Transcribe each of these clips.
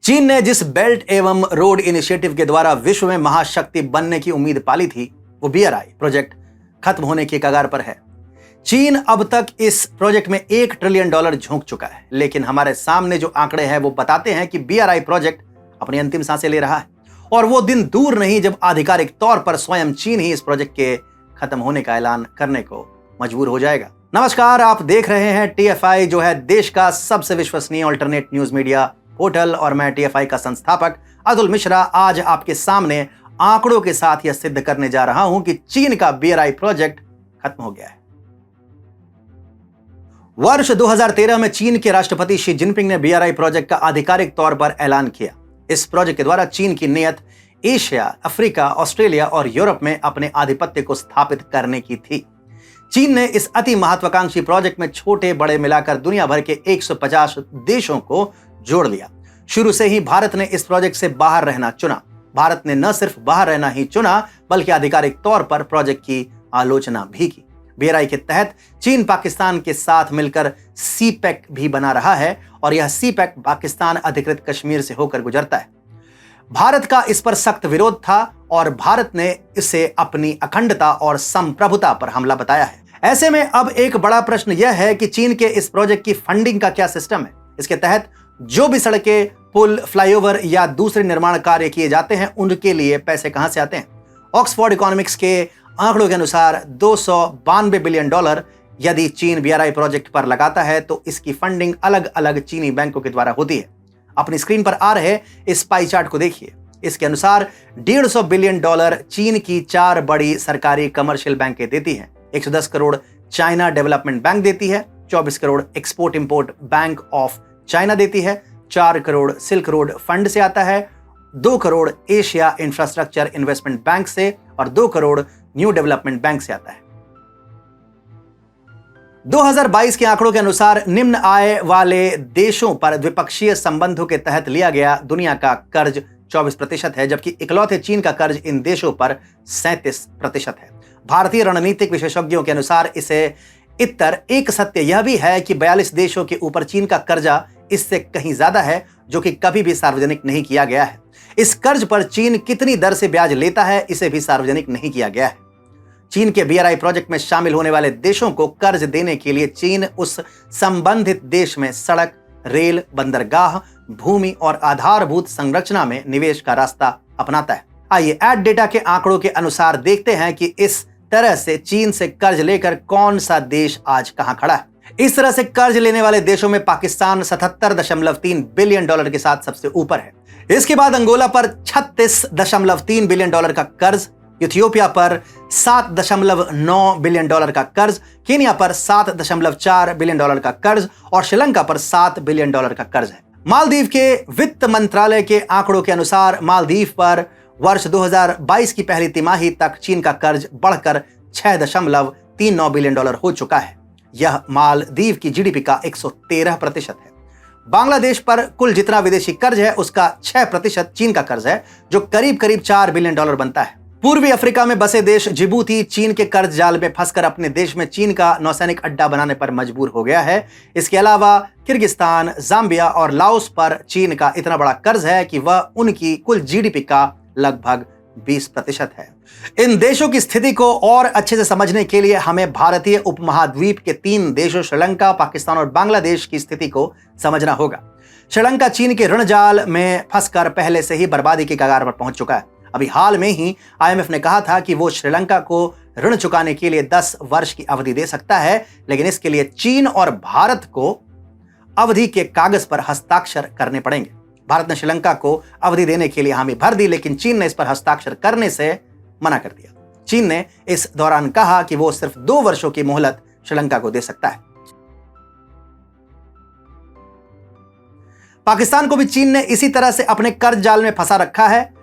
चीन ने जिस बेल्ट एवं रोड इनिशिएटिव के द्वारा विश्व में महाशक्ति बनने की उम्मीद पाली थी, वो BRI प्रोजेक्ट खत्म होने की कगार पर है। चीन अब तक इस प्रोजेक्ट में $1 ट्रिलियन झोंक चुका है, लेकिन हमारे सामने जो आंकड़े हैं वो बताते हैं कि BRI प्रोजेक्ट अपनी अंतिम सांसें ले रहा है और वो दिन दूर नहीं जब आधिकारिक तौर पर स्वयं चीन ही इस प्रोजेक्ट के खत्म होने का ऐलान करने को मजबूर हो जाएगा। नमस्कार, आप देख रहे हैं TFI, जो है देश का सबसे विश्वसनीय अल्टरनेट न्यूज मीडिया पोर्टल, और मैं TFI का संस्थापक अतुल मिश्रा आज आपके सामने आंकड़ों के साथ यह सिद्ध करने जा रहा हूं कि चीन का BRI प्रोजेक्ट खत्म हो गया है। वर्ष 2013 में चीन के राष्ट्रपति शी जिनपिंग ने BRI प्रोजेक्ट का आधिकारिक तौर पर ऐलान किया। इस प्रोजेक्ट के द्वारा चीन की नीयत एशिया, अफ्रीका, ऑस्ट्रेलिया और यूरोप में अपने आधिपत्य को स्थापित करने की थी। चीन ने इस अति महत्वाकांक्षी प्रोजेक्ट में छोटे बड़े मिलाकर दुनिया भर के 150 देशों को जोड़ लिया। शुरू से ही भारत ने इस प्रोजेक्ट से बाहर रहना चुना। भारत ने न सिर्फ बाहर रहना ही चुना बल्कि आधिकारिक तौर पर प्रोजेक्ट की आलोचना भी की। BRI के तहत चीन पाकिस्तान के साथ मिलकर CPEC भी बना रहा है और यह CPEC पाकिस्तान अधिकृत कश्मीर से होकर गुजरता है। भारत का इस पर सख्त विरोध था और भारत ने इसे अपनी अखंडता और संप्रभुता पर हमला बताया है। ऐसे में अब एक बड़ा प्रश्न यह है कि चीन के इस प्रोजेक्ट की फंडिंग का क्या सिस्टम है। इसके तहत जो भी सड़कें, पुल, फ्लाईओवर या दूसरे निर्माण कार्य किए जाते हैं, उनके लिए पैसे कहां से आते हैं। ऑक्सफोर्ड इकोनॉमिक्स के आंकड़ों के अनुसार $292 बिलियन यदि चीन BRI प्रोजेक्ट पर लगाता है तो इसकी फंडिंग अलग अलग चीनी बैंकों के द्वारा होती है। अपनी स्क्रीन पर आ रहे इस पाई चार्ट को देखिए। इसके अनुसार $150 बिलियन चीन की 4 बड़ी सरकारी कमर्शियल बैंकें देती हैं। 110 करोड़ चाइना डेवलपमेंट बैंक देती है, 24 crore export import bank of China देती है, 4 करोड़ सिल्क रोड फंड से आता है, 2 crore Asia infrastructure investment bank से और 2 करोड़ न्यू डेवलपमेंट बैंक से आता है। 2022 के आंकड़ों के अनुसार निम्न आय वाले देशों पर द्विपक्षीय संबंधों के तहत लिया गया दुनिया का कर्ज 24% है, जबकि इकलौते चीन का कर्ज इन देशों पर 37% है। भारतीय रणनीतिक विशेषज्ञों के अनुसार इसे इतर एक सत्य यह भी है कि 42 देशों के ऊपर चीन का कर्जा इससे कहीं ज्यादा है, जो कि कभी भी सार्वजनिक नहीं किया गया है। इस कर्ज पर चीन कितनी दर से ब्याज लेता है, इसे भी सार्वजनिक नहीं किया गया है। चीन के BRI प्रोजेक्ट में शामिल होने वाले देशों को कर्ज देने के लिए चीन उस संबंधित देश में सड़क, रेल, बंदरगाह, भूमि और आधारभूत संरचना में निवेश का रास्ता अपनाता है। आइए एड डेटा के आंकड़ों के अनुसार देखते हैं कि इस तरह से चीन से कर्ज लेकर कौन सा देश आज कहां खड़ा है। इस तरह से कर्ज लेने वाले देशों में पाकिस्तान $77.3 बिलियन के साथ सबसे ऊपर है। इसके बाद अंगोला पर $36.3 बिलियन का कर्ज, इथियोपिया पर $7.9 बिलियन का कर्ज, केन्या पर $7.4 बिलियन का कर्ज और श्रीलंका पर $7 बिलियन का कर्ज है। मालदीव के वित्त मंत्रालय के आंकड़ों के अनुसार मालदीव पर वर्ष 2022 की पहली तिमाही तक चीन का कर्ज बढ़कर $6.39 बिलियन हो चुका है। यह मालदीव की GDP का 113% है। बांग्लादेश पर कुल जितना विदेशी कर्ज है उसका 6% चीन का कर्ज है, जो करीब करीब $4 बिलियन बनता है। पूर्वी अफ्रीका में बसे देश जिबूती चीन के कर्ज जाल में फंसकर अपने देश में चीन का नौसैनिक अड्डा बनाने पर मजबूर हो गया है। इसके अलावा किर्गिस्तान, जाम्बिया और लाओस पर चीन का इतना बड़ा कर्ज है कि वह उनकी कुल GDP का लगभग 20% है। इन देशों की स्थिति को और अच्छे से समझने के लिए हमें भारतीय उपमहाद्वीप के 3 देशों श्रीलंका, पाकिस्तान और बांग्लादेश की स्थिति को समझना होगा। श्रीलंका चीन के ऋण जाल में फंसकर पहले से ही बर्बादी की कगार पर पहुंच चुका है। अभी हाल में ही IMF ने कहा था कि वो श्रीलंका को ऋण चुकाने के लिए 10 वर्ष की अवधि दे सकता है, लेकिन इसके लिए चीन और भारत को अवधि के कागज पर हस्ताक्षर करने पड़ेंगे। भारत ने श्रीलंका को अवधि देने के लिए हामी भर दी, लेकिन चीन ने इस पर हस्ताक्षर करने से मना कर दिया। चीन ने इस दौरान कहा कि वो सिर्फ 2 वर्षों की मोहलत श्रीलंका को दे सकता है। पाकिस्तान को भी चीन ने इसी तरह से अपने कर्ज जाल में फंसा रखा है।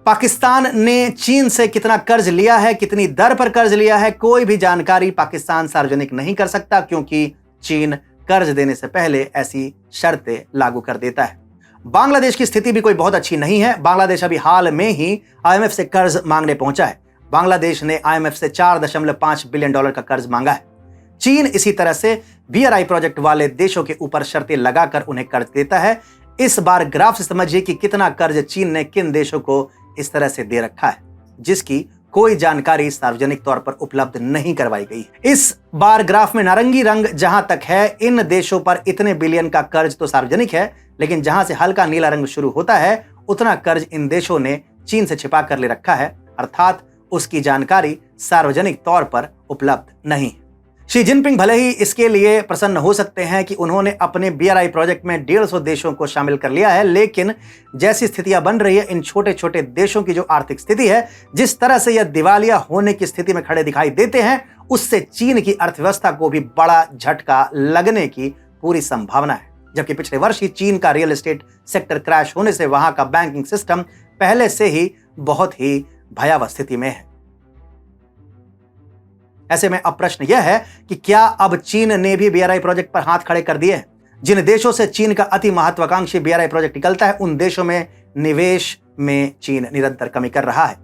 पाकिस्तान ने चीन से कितना कर्ज लिया है, कितनी दर पर कर्ज लिया है, कोई भी जानकारी पाकिस्तान सार्वजनिक नहीं कर सकता, क्योंकि चीन कर्ज देने से पहले ऐसी शर्तें लागू कर देता है। बांग्लादेश की स्थिति भी कोई बहुत अच्छी नहीं है। बांग्लादेश अभी हाल में ही IMF से कर्ज मांगने पहुंचा है। बांग्लादेश ने IMF से $4.5 बिलियन का कर्ज मांगा है। चीन इसी तरह से BRI प्रोजेक्ट वाले देशों के ऊपर शर्तें लगाकर उन्हें कर्ज देता है। इस बार ग्राफ से समझिए कि कितना कर्ज चीन ने किन देशों को इस तरह से दे रखा है, जिसकी कोई जानकारी सार्वजनिक तौर पर उपलब्ध नहीं करवाई गई। इस बार ग्राफ में नारंगी रंग जहां तक है, इन देशों पर इतने बिलियन का कर्ज तो सार्वजनिक है, लेकिन जहां से हल्का नीला रंग शुरू होता है, उतना कर्ज इन देशों ने चीन से छिपा कर ले रखा है, अर्थात उसकी जानकारी सार्वजनिक तौर पर उपलब्ध नहीं। शी जिनपिंग भले ही इसके लिए प्रसन्न हो सकते हैं कि उन्होंने अपने BRI प्रोजेक्ट में 150 देशों को शामिल कर लिया है, लेकिन जैसी स्थितियां बन रही है, इन छोटे छोटे देशों की जो आर्थिक स्थिति है, जिस तरह से यह दिवालिया होने की स्थिति में खड़े दिखाई देते हैं, उससे चीन की अर्थव्यवस्था को भी बड़ा झटका लगने की पूरी संभावना है। जबकि पिछले वर्ष ही चीन का रियल एस्टेट सेक्टर क्रैश होने से वहां का बैंकिंग सिस्टम पहले से ही बहुत ही भयावह स्थिति में है। ऐसे में अब प्रश्न यह है कि क्या अब चीन ने भी BRI प्रोजेक्ट पर हाथ खड़े कर दिए हैं? जिन देशों से चीन का अति महत्वाकांक्षी BRI प्रोजेक्ट निकलता है, उन देशों में निवेश में चीन निरंतर कमी कर रहा है।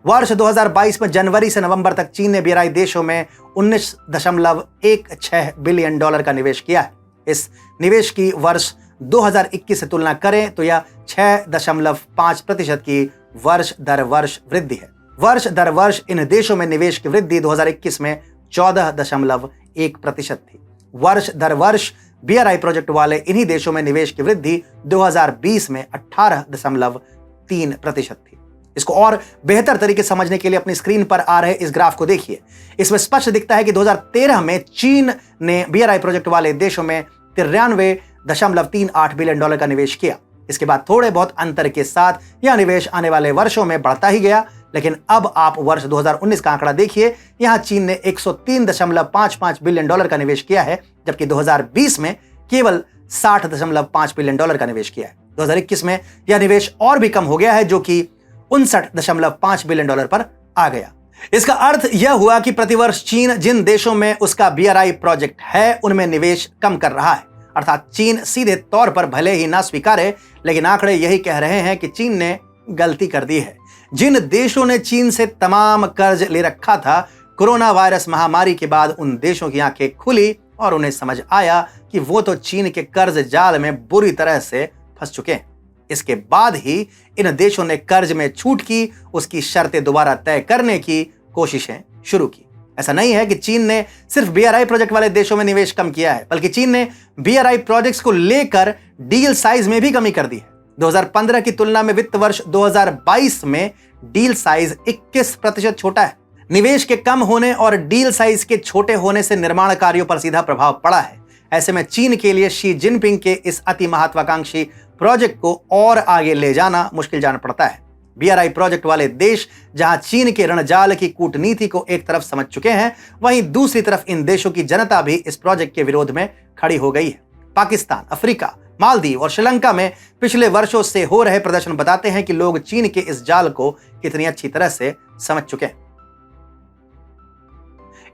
वर्ष 2022 में जनवरी से नवंबर तक चीन ने BRI देशों में $19.16 बिलियन का निवेश किया है। इस निवेश की वर्ष 2021 से तुलना करें तो यह 6.5% की वर्ष दर वर्ष वृद्धि है। वर्ष दर वर्ष इन देशों में निवेश की वृद्धि 2021 में 14.1% थी। वर्ष दर वर्ष BRI प्रोजेक्ट वाले इन्हीं देशों में निवेश की वृद्धि 2020 में 18.3% थी। इसको और बेहतर तरीके से समझने के लिए अपनी स्क्रीन पर आ रहे इस ग्राफ को देखिए। इसमें स्पष्ट दिखता है कि 2013 में चीन ने BRI प्रोजेक्ट वाले देशों में 93.38 बिलियन का निवेश किया। इसके बाद थोड़े बहुत अंतर के साथ यह निवेश आने वाले वर्षों में बढ़ता ही गया, लेकिन अब आप वर्ष 2019 का आंकड़ा देखिए। यहां चीन ने 103.55 बिलियन का निवेश किया है, जबकि 2020 में केवल 60.5 बिलियन का निवेश किया है। 2021 में यह निवेश और भी कम हो गया है, जो कि 59.5 बिलियन पर आ गया। इसका अर्थ यह हुआ कि प्रतिवर्ष चीन जिन देशों में उसका BRI प्रोजेक्ट है, उनमें निवेश कम कर रहा है। अर्थात चीन सीधे तौर पर भले ही ना स्वीकारे, लेकिन आंकड़े यही कह रहे हैं कि चीन ने गलती कर दी है। जिन देशों ने चीन से तमाम कर्ज ले रखा था, कोरोना वायरस महामारी के बाद उन देशों की आंखें खुली और उन्हें समझ आया कि वो तो चीन के कर्ज जाल में बुरी तरह से फंस चुके हैं। इसके बाद ही इन देशों ने कर्ज में छूट की, उसकी शर्तें दोबारा तय करने की कोशिशें शुरू की। ऐसा नहीं है कि चीन ने सिर्फ BRI प्रोजेक्ट वाले देशों में निवेश कम किया है, बल्कि चीन ने BRI प्रोजेक्ट्स को लेकर डील साइज में भी कमी कर दी है। 2015 की तुलना में वित्त वर्ष 2022 में डील साइज 21% छोटा है। निवेश के कम होने और डील साइज के छोटे होने से निर्माण कार्यों पर सीधा प्रभाव पड़ा है। ऐसे में चीन के लिए शी जिनपिंग के इस अति महत्वाकांक्षी प्रोजेक्ट को और आगे ले जाना मुश्किल जान पड़ता है। BRI प्रोजेक्ट वाले देश जहां चीन के रणजाल की कूटनीति को एक तरफ समझ चुके हैं, वहीं दूसरी तरफ इन देशों की जनता भी इस प्रोजेक्ट के विरोध में खड़ी हो गई है। पाकिस्तान, अफ्रीका, मालदीव और श्रीलंका में पिछले वर्षों से हो रहे प्रदर्शन बताते हैं कि लोग चीन के इस जाल को कितनी अच्छी तरह से समझ चुके हैं।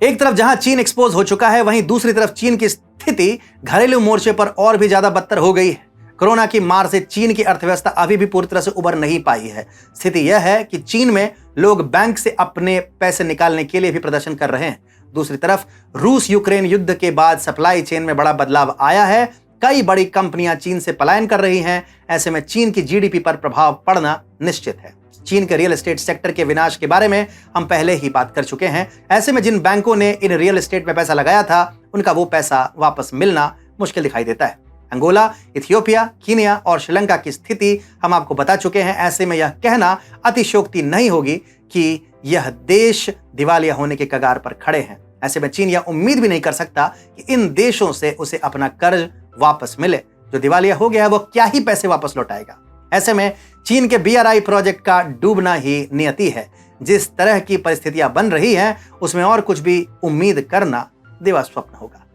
एक तरफ जहां चीन एक्सपोज हो चुका है, वहीं दूसरी तरफ चीन की स्थिति घरेलू मोर्चे पर और भी ज्यादा बदतर हो गई है। कोरोना की मार से चीन की अर्थव्यवस्था अभी भी पूरी तरह से उबर नहीं पाई है। स्थिति यह है कि चीन में लोग बैंक से अपने पैसे निकालने के लिए भी प्रदर्शन कर रहे हैं। दूसरी तरफ रूस यूक्रेन युद्ध के बाद सप्लाई चेन में बड़ा बदलाव आया है। कई बड़ी कंपनियां चीन से पलायन कर रही हैं। ऐसे में चीन की GDP पर प्रभाव पड़ना निश्चित है। चीन के रियल एस्टेट सेक्टर के विनाश के बारे में हम पहले ही बात कर चुके हैं। ऐसे में जिन बैंकों ने इन रियल एस्टेट में पैसा लगाया था, उनका वो पैसा वापस मिलना मुश्किल दिखाई देता है। अंगोला, इथियोपिया, कीनिया और श्रीलंका की स्थिति हम आपको बता चुके हैं। ऐसे में यह कहना अतिशयोक्ति नहीं होगी कि यह देश दिवालिया होने के कगार पर खड़े हैं। ऐसे में चीन यह उम्मीद भी नहीं कर सकता कि इन देशों से उसे अपना कर्ज वापस मिले। जो दिवालिया हो गया है, वो क्या ही पैसे वापस लौटाएगा। ऐसे में चीन के BRI प्रोजेक्ट का डूबना ही नियति है। जिस तरह की परिस्थितियां बन रही हैं, उसमें और कुछ भी उम्मीद करना दिवा स्वप्न होगा।